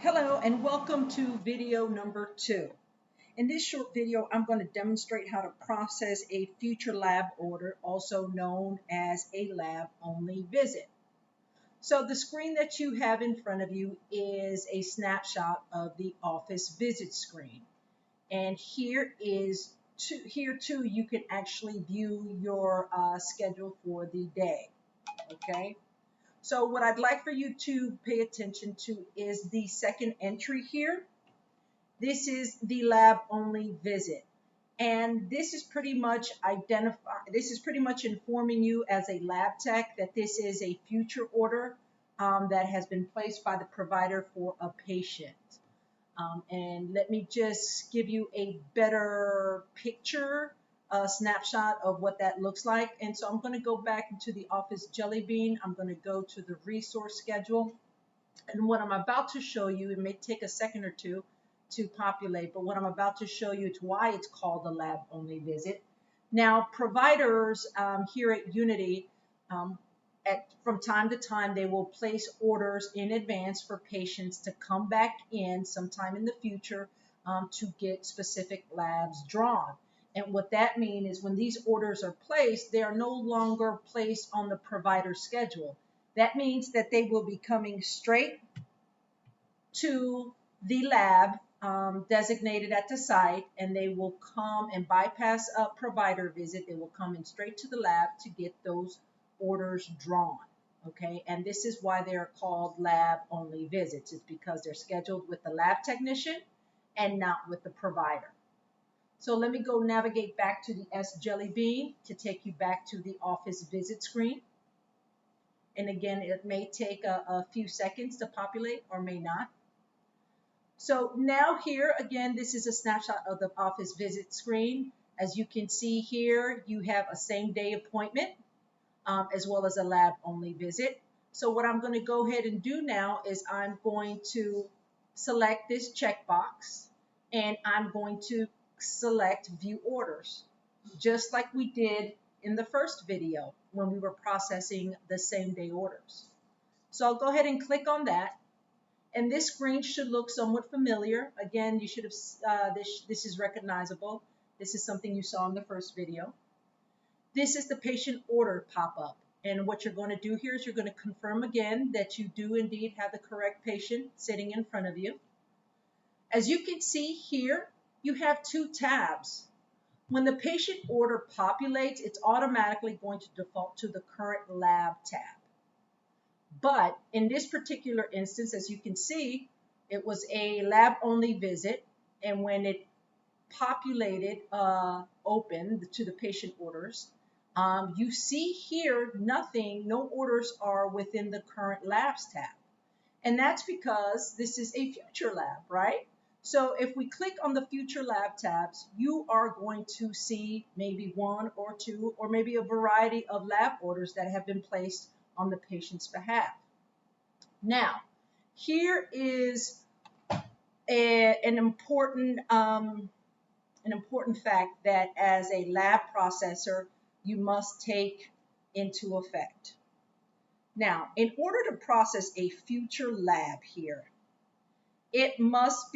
Hello and welcome to video number 2. In this short video, I'm going to demonstrate how to process a future lab order, also known as a lab-only visit. So the screen that you have in front of you is a snapshot of the office visit screen. And here too you can actually view your schedule for the day. Okay. So what I'd like for you to pay attention to is the second entry here. This is the lab only visit. And this is pretty much informing you as a lab tech that this is a future order that has been placed by the provider for a patient. And let me just give you a better picture, a snapshot of what that looks like. And so I'm going to go back into the Office Jelly Bean. I'm going to go to the resource schedule. And what I'm about to show you, it may take a second or two to populate, but what I'm about to show you is why it's called a lab only visit. Now, providers here at Unity, from time to time, they will place orders in advance for patients to come back in sometime in the future to get specific labs drawn. And what that means is when these orders are placed, they are no longer placed on the provider schedule. That means that they will be coming straight to the lab designated at the site, and they will come and bypass a provider visit. They will come in straight to the lab to get those orders drawn. Okay, and this is why they are called lab only visits. It's because they're scheduled with the lab technician and not with the provider. So let me go navigate back to the S Jelly Bean to take you back to the office visit screen. And again, it may take a few seconds to populate or may not. So now here, again, this is a snapshot of the office visit screen. As you can see here, you have a same day appointment as well as a lab only visit. So what I'm going to go ahead and do now is I'm going to select this checkbox and I'm going to select view orders, just like we did in the first video when we were processing the same day orders. So I'll go ahead and click on that. And this screen should look somewhat familiar. Again, you should have, this is recognizable. This is something you saw in the first video. This is the patient order pop-up. And what you're going to do here is you're going to confirm again that you do indeed have the correct patient sitting in front of you. As you can see here, you have two tabs. When the patient order populates, it's automatically going to default to the current lab tab. But in this particular instance, as you can see, it was a lab-only visit, and when it populated open to the patient orders, you see here nothing, no orders are within the current labs tab. And that's because this is a future lab, right? So if we click on the future lab tabs, you are going to see maybe one or two or maybe a variety of lab orders that have been placed on the patient's behalf. Now, here is an important fact that as a lab processor, you must take into effect. Now, in order to process a future lab here, it must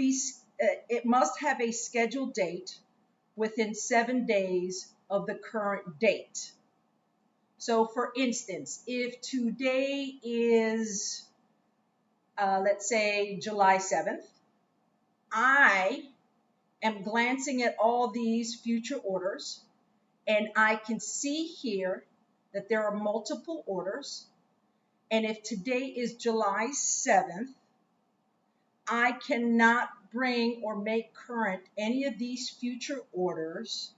have a scheduled date within 7 days of the current date. So for instance, if today is, let's say July 7th, I am glancing at all these future orders and I can see here that there are multiple orders. And if today is July 7th, I cannot bring or make current any of these future orders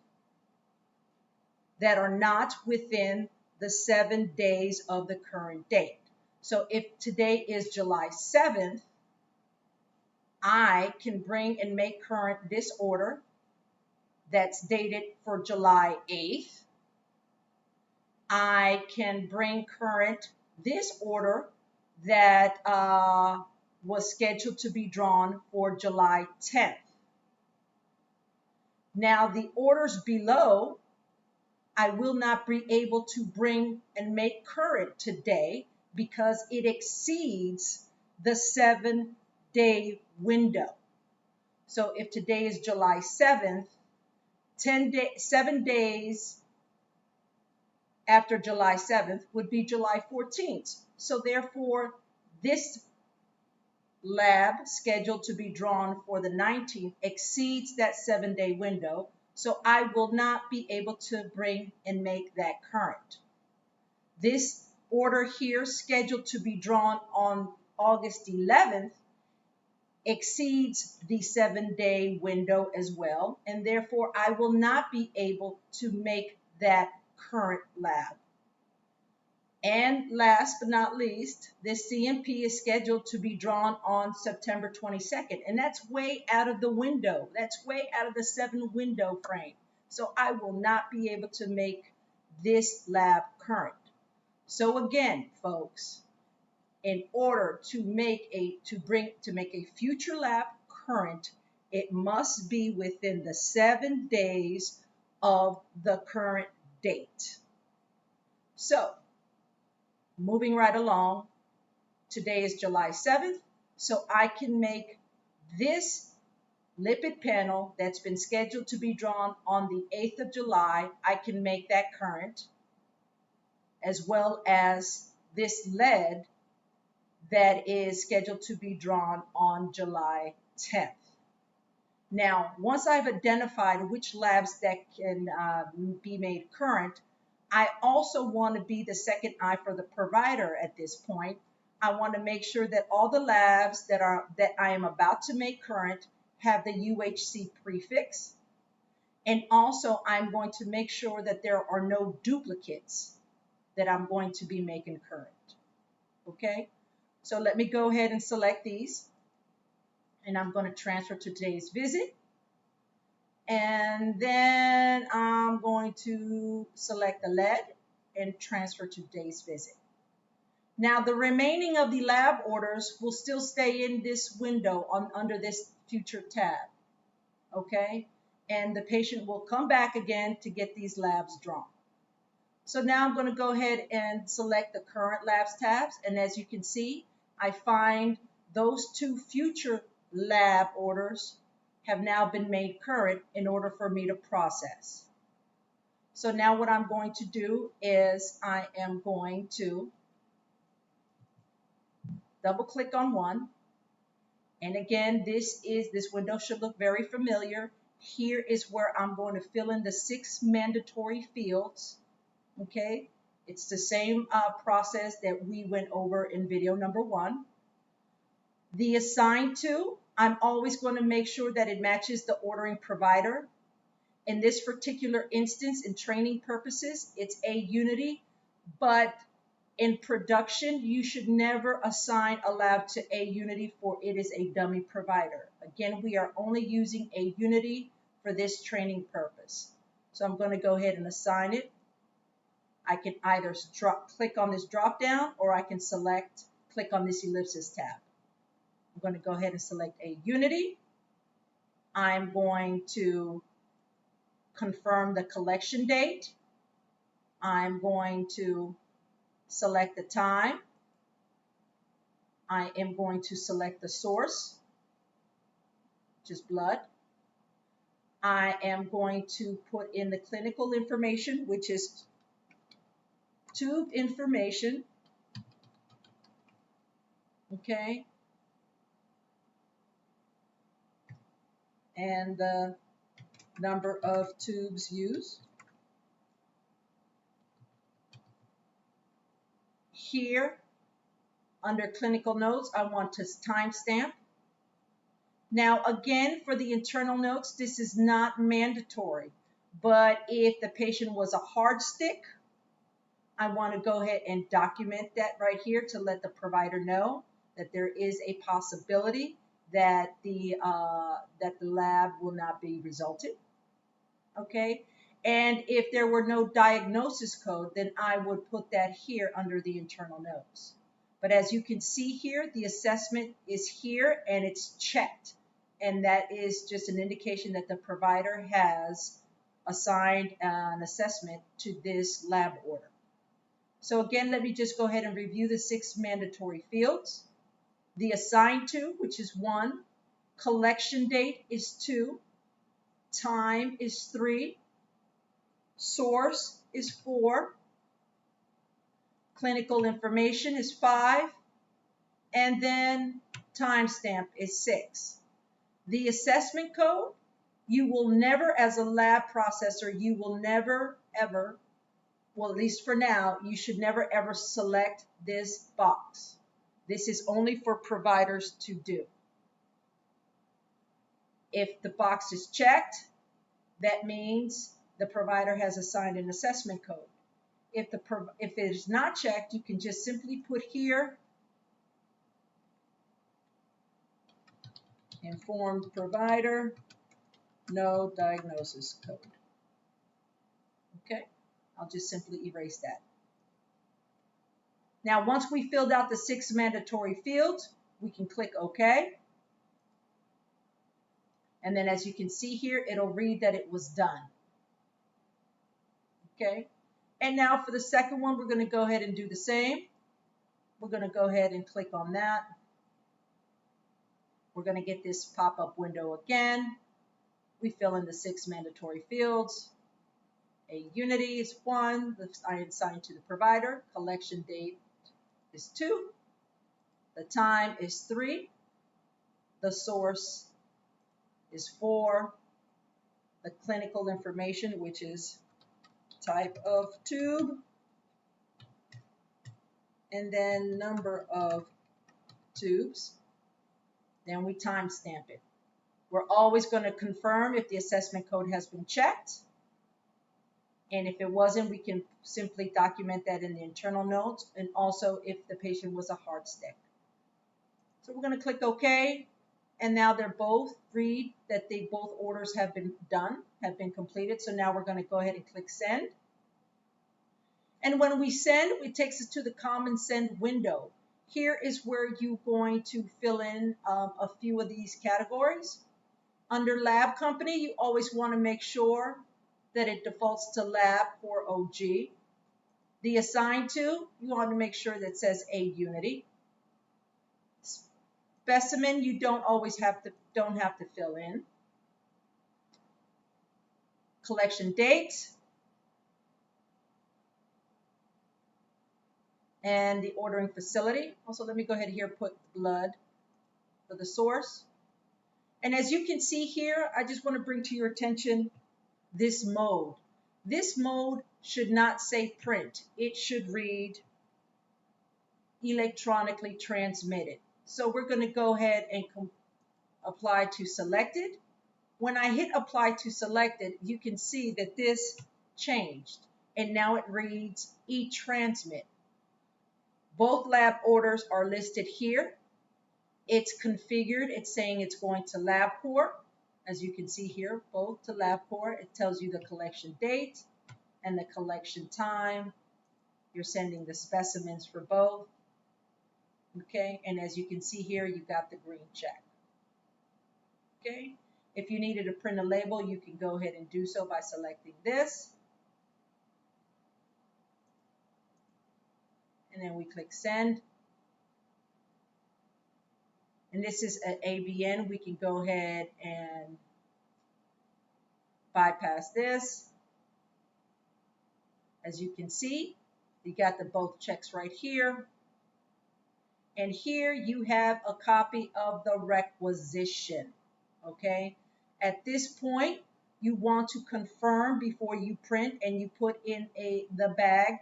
that are not within the 7 days of the current date. So if today is July 7th, I can bring and make current this order that's dated for July 8th. I can bring current this order that was scheduled to be drawn for July 10th. Now the orders below, I will not be able to bring and make current today because it exceeds the 7 7-day window. So if today is July 7th, 7 days after July 7th would be July 14th. So therefore, this lab scheduled to be drawn for the 19th exceeds that 7-day window. So I will not be able to bring and make that current. This order here scheduled to be drawn on August 11th exceeds the 7-day window as well, and therefore I will not be able to make that current lab. And last but not least, this CMP is scheduled to be drawn on September 22nd, and that's way out of the window. That's way out of the 7 window frame. So I will not be able to make this lab current. So again, folks, in order to make a future lab current, it must be within the 7 days of the current date. So moving right along, today is July 7th, so I can make this lipid panel that's been scheduled to be drawn on the 8th of July, I can make that current, as well as this lead that is scheduled to be drawn on July 10th. Now, once I've identified which labs that can be made current, I also want to be the second eye for the provider at this point. I want to make sure that all the labs that I am about to make current have the UHC prefix. And also I'm going to make sure that there are no duplicates that I'm going to be making current. Okay? So let me go ahead and select these. And I'm going to transfer to today's visit. And then I'm going to select the lead and transfer to today's visit. Now the remaining of the lab orders will still stay in this window under this future tab. Okay? And the patient will come back again to get these labs drawn. So now I'm going to go ahead and select the current labs tabs. And as you can see, I find those 2 future lab orders have now been made current in order for me to process. So now what I'm going to do is I am going to double click on one. And again, this window should look very familiar. Here is where I'm going to fill in the 6 mandatory fields. Okay, it's the same process that we went over in video number 1. The assigned to, I'm always going to make sure that it matches the ordering provider. In this particular instance, in training purposes, it's AUnity, but in production, you should never assign a lab to AUnity, for it is a dummy provider. Again, we are only using AUnity for this training purpose. So I'm going to go ahead and assign it. I can either click on this drop down, or I can click on this ellipsis tab. I'm going to go ahead and select AUnity. I'm going to confirm the collection date. I'm going to select the time. I am going to select the source, which is blood. I am going to put in the clinical information, which is tube information. Okay. And the number of tubes used. Here, under clinical notes, I want to timestamp. Now, again, for the internal notes, this is not mandatory, but if the patient was a hard stick, I want to go ahead and document that right here to let the provider know that there is a possibility that the lab will not be resulted. Okay, and if there were no diagnosis code, then I would put that here under the internal notes. But as you can see here, the assessment is here and it's checked, and that is just an indication that the provider has assigned an assessment to this lab order. So again, let me just go ahead and review the 6 mandatory fields. The assigned to, which is 1. Collection date is 2. Time is 3. Source is 4. Clinical information is 5. And then timestamp is 6. The assessment code, you will never, as a lab processor, you will never ever, well, at least for now, you should never ever select this box. This is only for providers to do. If the box is checked, that means the provider has assigned an assessment code. If it is not checked, you can just simply put here, informed provider, no diagnosis code. Okay, I'll just simply erase that. Now, once we filled out the 6 mandatory fields, we can click OK. And then as you can see here, it'll read that it was done. Okay, and now for the second one, we're going to go ahead and do the same. We're going to go ahead and click on that. We're going to get this pop-up window again. We fill in the 6 mandatory fields. A Unity is 1, I assigned to the provider. Collection date is 2. The time is 3. The source is 4. The clinical information, which is type of tube, and then number of tubes. Then we timestamp it. We're always going to confirm if the assessment code has been checked. And if it wasn't, we can simply document that in the internal notes, and also if the patient was a hard stick. So we're going to click OK. And now they're both read that both orders have been done, have been completed. So now we're going to go ahead and click send. And when we send, it takes us to the common send window. Here is where you're going to fill in a few of these categories. Under lab company, you always want to make sure that it defaults to lab or OG. The assigned to, you want to make sure that says a Unity. Specimen, you don't have to fill in. Collection date. And the ordering facility. Also, let me go ahead here, put blood for the source. And as you can see here, I just want to bring to your attention this mode. This mode should not say print. It should read electronically transmitted. So we're going to go ahead and apply to selected. When I hit apply to selected, you can see that this changed. And now it reads e-transmit. Both lab orders are listed here. It's configured. It's saying it's going to LabCorp. As you can see here, both to LabCorp. It tells you the collection date and the collection time. You're sending the specimens for both. Okay, and as you can see here, you got the green check. Okay, if you needed to print a label, you can go ahead and do so by selecting this. And then we click send. And this is an ABN. We can go ahead and bypass this. As you can see, you got the both checks right here. And here you have a copy of the requisition. Okay. At this point, you want to confirm before you print, and you put in the bag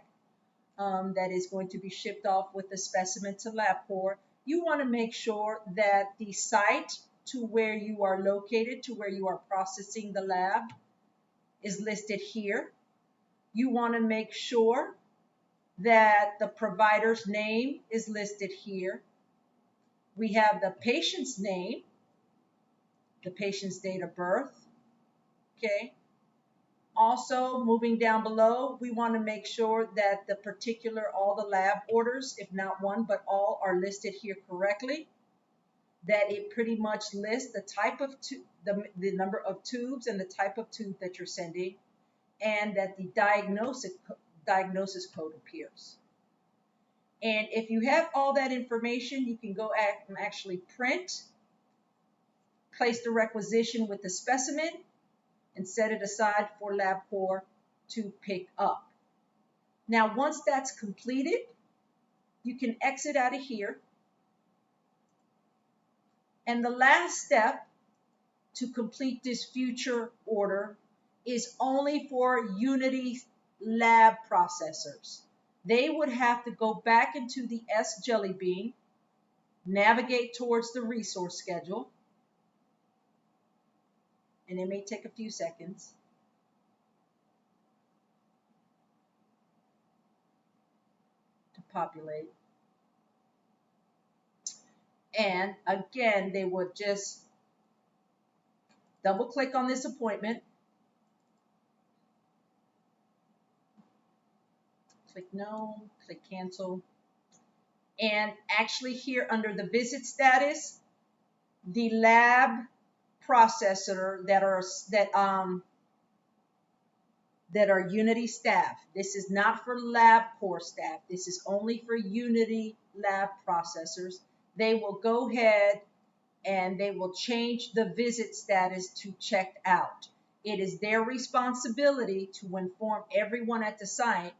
that is going to be shipped off with the specimen to LabCorp. You want to make sure that the site to where you are located, to where you are processing the lab, is listed here. You want to make sure that the provider's name is listed here. We have the patient's name, the patient's date of birth. Okay. Also, moving down below, we want to make sure that all the lab orders, if not one, but all, are listed here correctly. That it pretty much lists the type of the number of tubes and the type of tube that you're sending, and that the diagnosis code appears. And if you have all that information, you can go and actually print, place the requisition with the specimen, and set it aside for LabCorp to pick up. Now, once that's completed, you can exit out of here. And the last step to complete this future order is only for Unity lab processors. They would have to go back into the S Jelly Bean, navigate towards the resource schedule, and it may take a few seconds. To populate. And again, they would just double click on this appointment. Click no, click cancel. And actually here under the visit status, the lab processor that are Unity staff. This is not for LabCorp staff. This is only for Unity lab processors. They will go ahead and they will change the visit status to checked out. It is their responsibility to inform everyone at the site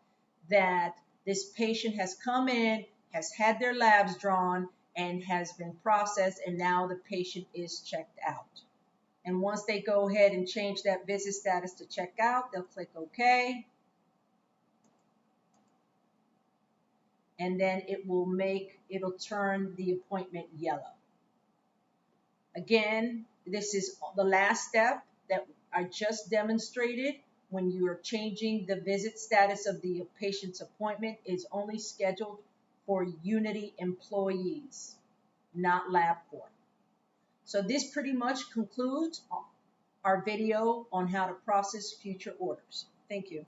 that this patient has come in, has had their labs drawn, and has been processed, and now the patient is checked out. And once they go ahead and change that visit status to check out, they'll click OK. And then it'll turn the appointment yellow. Again, this is the last step that I just demonstrated. When you are changing the visit status of the patient's appointment, is only scheduled for Unity employees, not LabCorp. So this pretty much concludes our video on how to process future orders. Thank you.